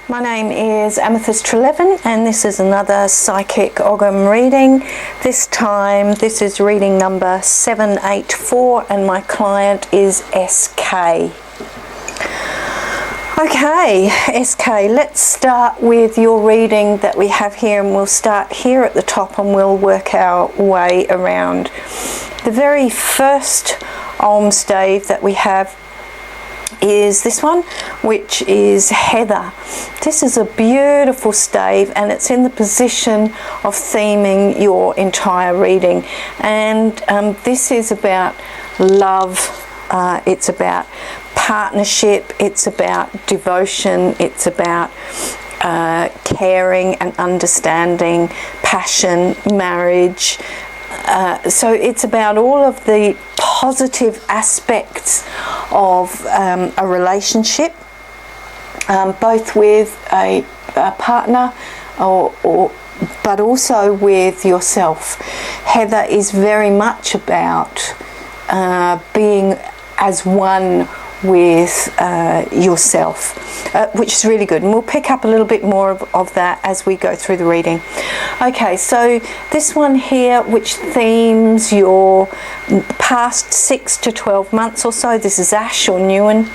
My name is Amethyst Trelevin, and this is another Psychic Ogham reading. This time, this is reading number 784, and my client is SK. Okay, SK, let's start with your reading that we have here, and we'll start here at the top and we'll work our way around. The very first Ogham stave that we have is this one, which is Heather. This is a beautiful stave, and it's in the position of theming your entire reading, and this is about love, it's about partnership, it's about devotion, it's about caring and understanding, passion, marriage. So it's about all of the positive aspects of a relationship, both with a partner but also with yourself. Heather is very much about being as one with yourself, which is really good, and we'll pick up a little bit more of that as we go through the reading. Okay, so this one here, which themes your past 6 to 12 months or so, this is Ash or Newen.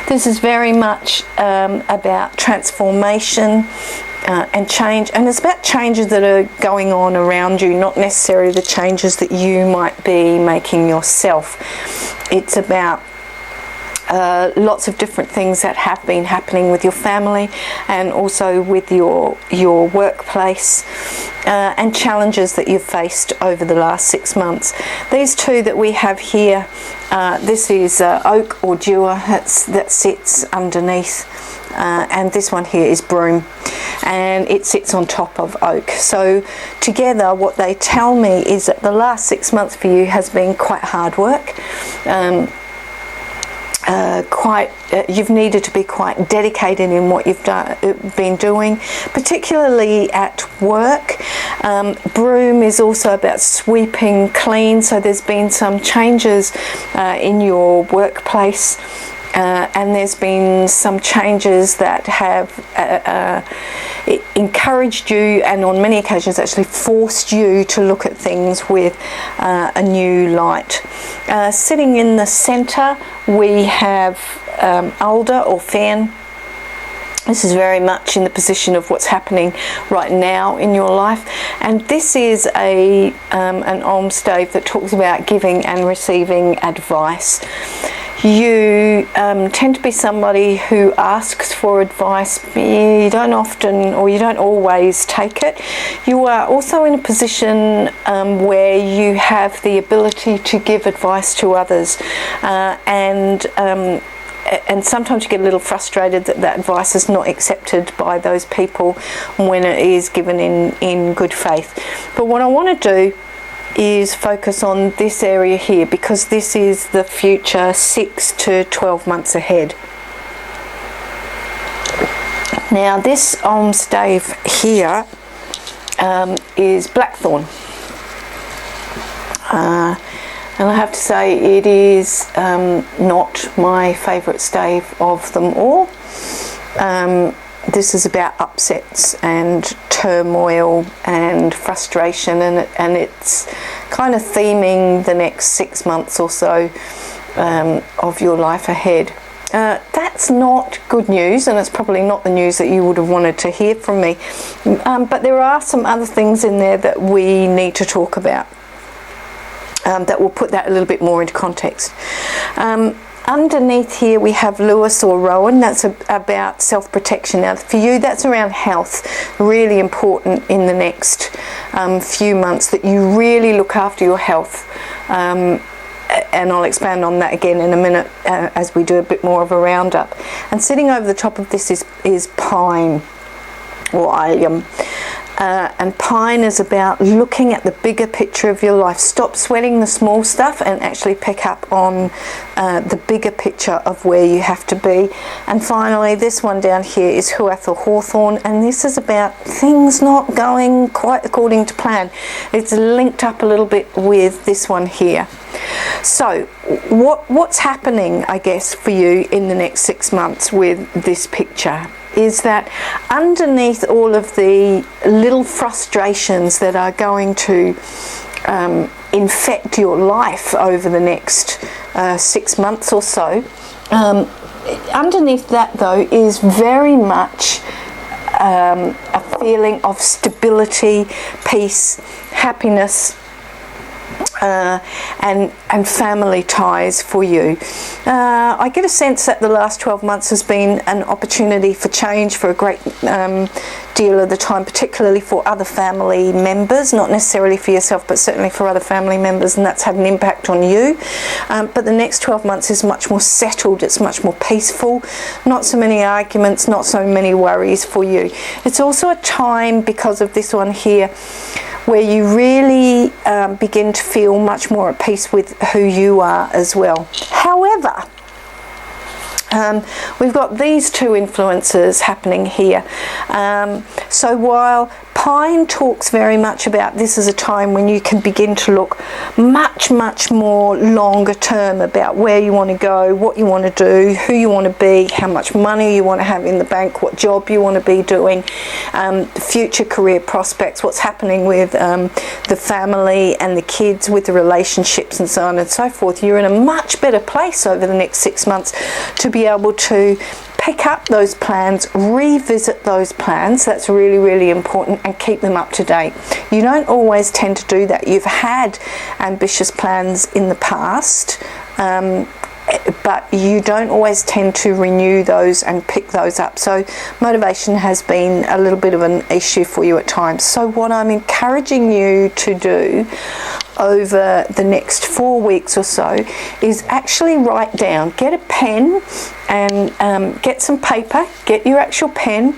This is very much about transformation and change, and it's about changes that are going on around you, not necessarily the changes that you might be making yourself. It's about lots of different things that have been happening with your family and also with your workplace, and challenges that you've faced over the last 6 months. These two that we have here, this is oak or dewar that sits underneath, and this one here is broom, and it sits on top of oak. So together what they tell me is that the last 6 months for you has been quite hard work. You've needed to be quite dedicated in what you've been doing, particularly at work. Broom is also about sweeping clean, so there's been some changes in your workplace, and there's been some changes that have encouraged you, and on many occasions actually forced you to look at things with a new light. Sitting in the centre we have Alder or Fen. This is very much in the position of what's happening right now in your life, and this is an Ogham stave that talks about giving and receiving advice. You tend to be somebody who asks for advice, but you don't often, or you don't always take it. You are also in a position where you have the ability to give advice to others, and sometimes you get a little frustrated that that advice is not accepted by those people when it is given in good faith. But what I want to do is focus on this area here, because this is the future 6 to 12 months ahead. Now this Ogham stave here is Blackthorn, and I have to say it is not my favourite stave of them all. This is about upsets and turmoil and frustration, and it's kind of theming the next 6 months or so of your life ahead. That's not good news, and it's probably not the news that you would have wanted to hear from me, but there are some other things in there that we need to talk about that will put that a little bit more into context. Underneath here we have Lewis or Rowan. That's about self-protection. Now for you that's around health. Really important in the next few months that you really look after your health, and I'll expand on that again in a minute as we do a bit more of a roundup. And sitting over the top of this is Pine or Allium. And Pine is about looking at the bigger picture of your life. Stop sweating the small stuff and actually pick up on the bigger picture of where you have to be. And finally, this one down here is Huath or Hawthorn, and this is about things not going quite according to plan. It's linked up a little bit with this one here. So what's happening, I guess, for you in the next 6 months with this picture is that underneath all of the little frustrations that are going to infect your life over the next 6 months or so, underneath that though is very much a feeling of stability, peace, happiness, and family ties for you. I get a sense that the last 12 months has been an opportunity for change for a great deal of the time, particularly for other family members, not necessarily for yourself, but certainly for other family members, and that's had an impact on you. But the next 12 months is much more settled, it's much more peaceful, not so many arguments, not so many worries for you. It's also a time, because of this one here, where you really begin to feel much more at peace with who you are as well. However, we've got these two influences happening here. So while Pine talks very much about this as a time when you can begin to look much more longer term about where you want to go, what you want to do, who you want to be, how much money you want to have in the bank, what job you want to be doing, future career prospects, what's happening with the family and the kids, with the relationships and so on and so forth. You're in a much better place over the next 6 months to be able to pick up those plans, revisit those plans. That's really important, and keep them up to date. You don't always tend to do that. You've had ambitious plans in the past, but you don't always tend to renew those and pick those up. So motivation has been a little bit of an issue for you at times. So what I'm encouraging you to do over the next 4 weeks or so is actually write down, get a pen and get some paper, get your actual pen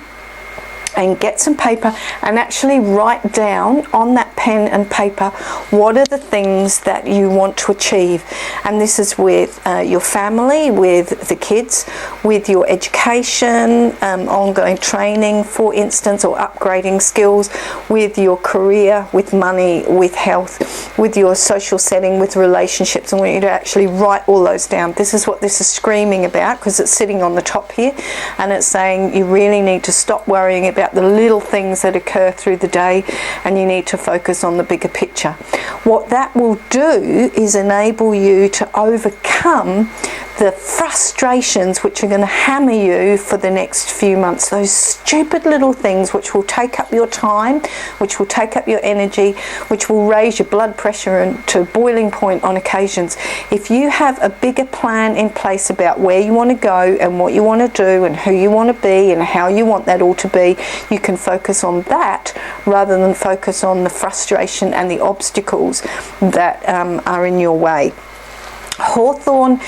and get some paper and actually write down on that pen and paper what are the things that you want to achieve. And this is with your family, with the kids, with your education, ongoing training, for instance, or upgrading skills, with your career, with money, with health, with your social setting, with relationships. I want you to actually write all those down. This is what this is screaming about, because it's sitting on the top here, and it's saying you really need to stop worrying about the little things that occur through the day, and you need to focus on the bigger picture. What that will do is enable you to overcome the frustrations which are going to hammer you for the next few months. Those stupid little things which will take up your time, which will take up your energy, which will raise your blood pressure to boiling point on occasions. If you have a bigger plan in place about where you want to go and what you want to do and who you want to be and how you want that all to be, you can focus on that rather than focus on the frustration and the obstacles that are in your way. Hawthorn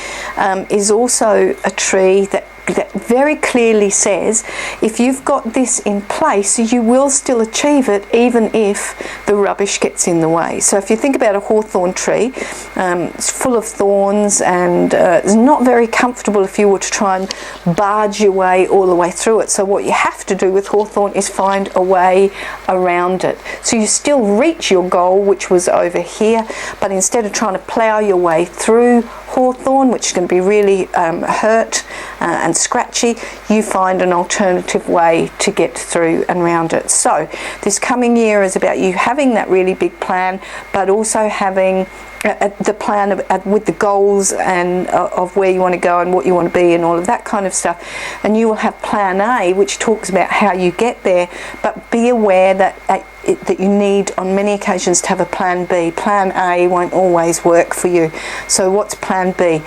is also a tree that very clearly says if you've got this in place, you will still achieve it even if the rubbish gets in the way. So if you think about a hawthorn tree, it's full of thorns and it's not very comfortable if you were to try and barge your way all the way through it. So what you have to do with hawthorn is find a way around it. So you still reach your goal, which was over here, but instead of trying to plough your way through hawthorn, which is going to be really hurt and scratchy, you find an alternative way to get through and around it. So this coming year is about you having that really big plan, but also having the plan with the goals and of where you want to go and what you want to be and all of that kind of stuff. And you will have plan A, which talks about how you get there, but be aware that that you need on many occasions to have a plan B. Plan A won't always work for you. So what's plan B?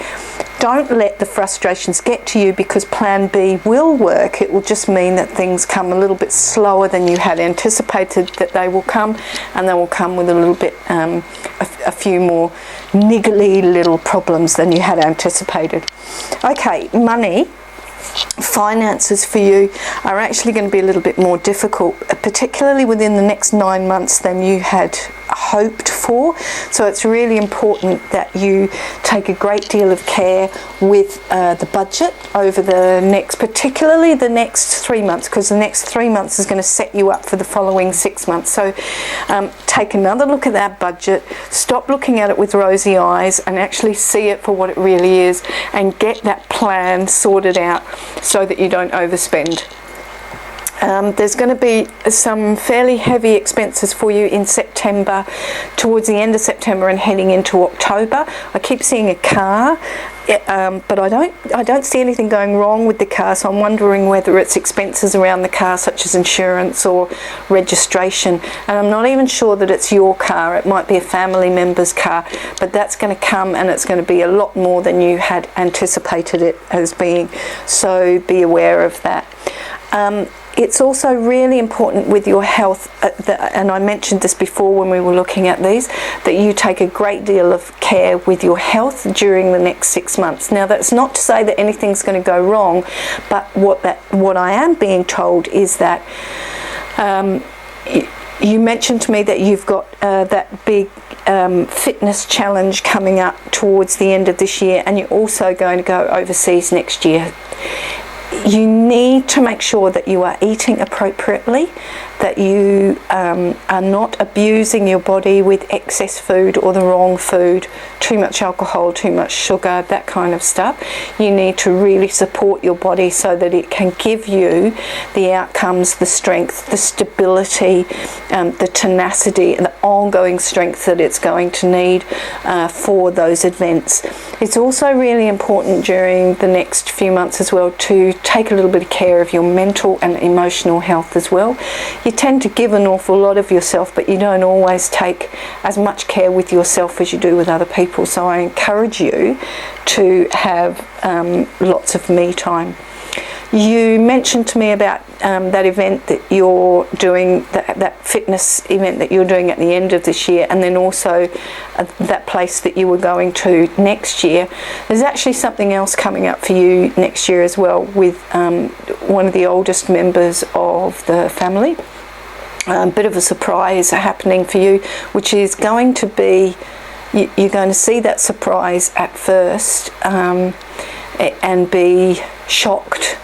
Don't let the frustrations get to you, because plan B will work. It will just mean that things come a little bit slower than you had anticipated that they will come, and they will come with a little bit a few more niggly little problems than you had anticipated. Okay, money. Finances for you are actually going to be a little bit more difficult, particularly within the next 9 months than you had hoped for. before. So it's really important that you take a great deal of care with the budget over the next, particularly the next 3 months, because the next 3 months is going to set you up for the following 6 months. So take another look at that budget, stop looking at it with rosy eyes and actually see it for what it really is, and get that plan sorted out so that you don't overspend. There's going to be some fairly heavy expenses for you in September, towards the end of September and heading into October. I keep seeing a car, but I don't see anything going wrong with the car, so I'm wondering whether it's expenses around the car such as insurance or registration. And I'm not even sure that it's your car. It might be a family member's car, but that's going to come, and it's going to be a lot more than you had anticipated it as being, so be aware of that. It's also really important with your health, and I mentioned this before when we were looking at these, that you take a great deal of care with your health during the next 6 months. Now, that's not to say that anything's going to go wrong, but what I am being told is that you mentioned to me that you've got that big fitness challenge coming up towards the end of this year, and you're also going to go overseas next year. You need to make sure that you are eating appropriately, that you are not abusing your body with excess food or the wrong food, too much alcohol, too much sugar, that kind of stuff. You need to really support your body so that it can give you the outcomes, the strength, the stability, the tenacity and the ongoing strength that it's going to need for those events. It's also really important during the next few months as well to take a little bit of care of your mental and emotional health as well. You tend to give an awful lot of yourself, but you don't always take as much care with yourself as you do with other people. So I encourage you to have lots of me time. You mentioned to me about that event that you're doing, that fitness event that you're doing at the end of this year, and then also that place that you were going to next year. There's actually something else coming up for you next year as well, with one of the oldest members of the family. A bit of a surprise happening for you, which is going to be, you're going to see that surprise at first and be shocked,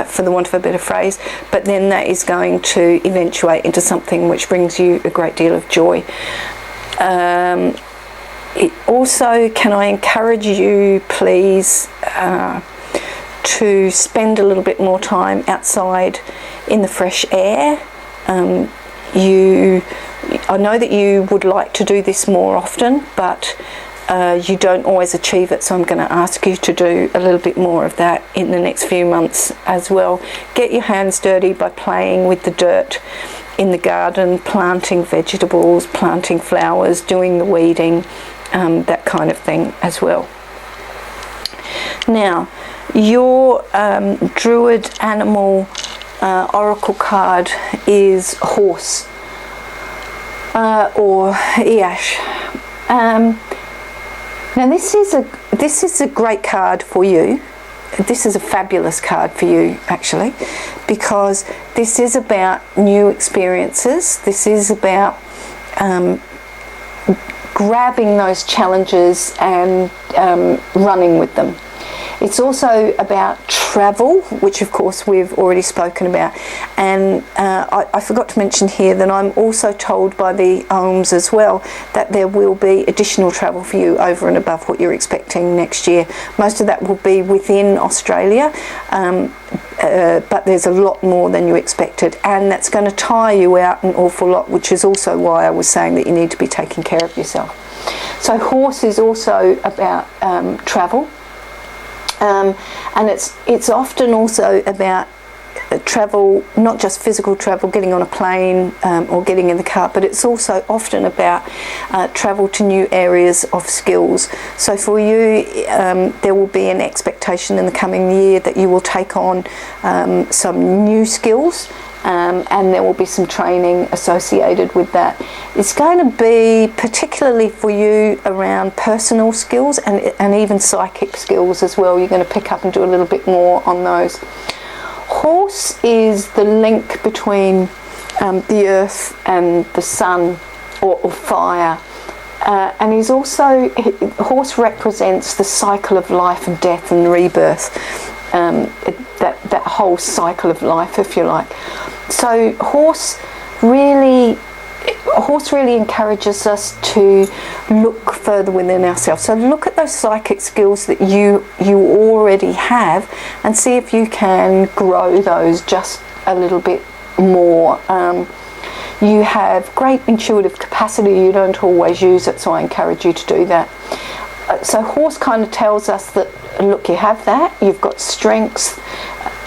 for the want of a better phrase, but then that is going to eventuate into something which brings you a great deal of joy. Also, can I encourage you, please, to spend a little bit more time outside in the fresh air. I know that you would like to do this more often, but you don't always achieve it, so I'm going to ask you to do a little bit more of that in the next few months as well. Get your hands dirty by playing with the dirt in the garden, planting vegetables, planting flowers, doing the weeding, that kind of thing as well. Now, your Druid animal oracle card is horse, or Iash. Now this is a great card for you. This is a fabulous card for you, actually, because this is about new experiences. This is about grabbing those challenges and running with them. It's also about travel, which of course we've already spoken about. And I forgot to mention here that I'm also told by the Oghams as well that there will be additional travel for you over and above what you're expecting next year. Most of that will be within Australia, but there's a lot more than you expected, and that's going to tire you out an awful lot, which is also why I was saying that you need to be taking care of yourself. So horse is also about travel. And it's often also about travel, not just physical travel, getting on a plane or getting in the car, but it's also often about travel to new areas of skills. So for you, there will be an expectation in the coming year that you will take on some new skills. And there will be some training associated with that. It's going to be particularly for you around personal skills and even psychic skills as well. You're going to pick up and do a little bit more on those. Horse is the link between the earth and the sun, or fire. and he's also, horse represents the cycle of life and death and rebirth, that whole cycle of life, if you like. So horse really encourages us to look further within ourselves. So look at those psychic skills that you already have and see if you can grow those just a little bit more. You have great intuitive capacity, you don't always use it, so I encourage you to do that. So horse kind of tells us that, look, you have that, you've got strengths,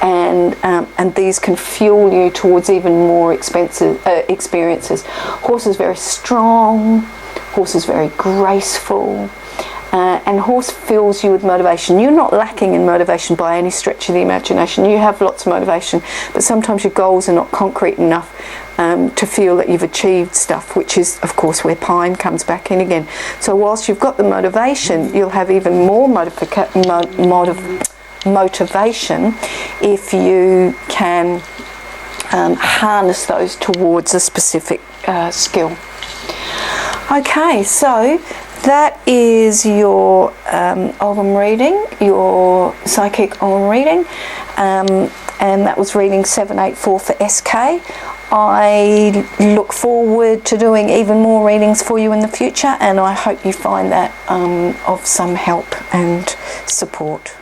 and these can fuel you towards even more experiences. Horse is very strong, horse is very graceful, and horse fills you with motivation. You're not lacking in motivation by any stretch of the imagination. You have lots of motivation, but sometimes your goals are not concrete enough to feel that you've achieved stuff, which is, of course, where pine comes back in again. So whilst you've got the motivation, you'll have even more motivation if you can harness those towards a specific skill. Okay, so that is your Ogham reading, your psychic Ogham reading, and that was reading 784 for SK. I look forward to doing even more readings for you in the future, and I hope you find that of some help and support.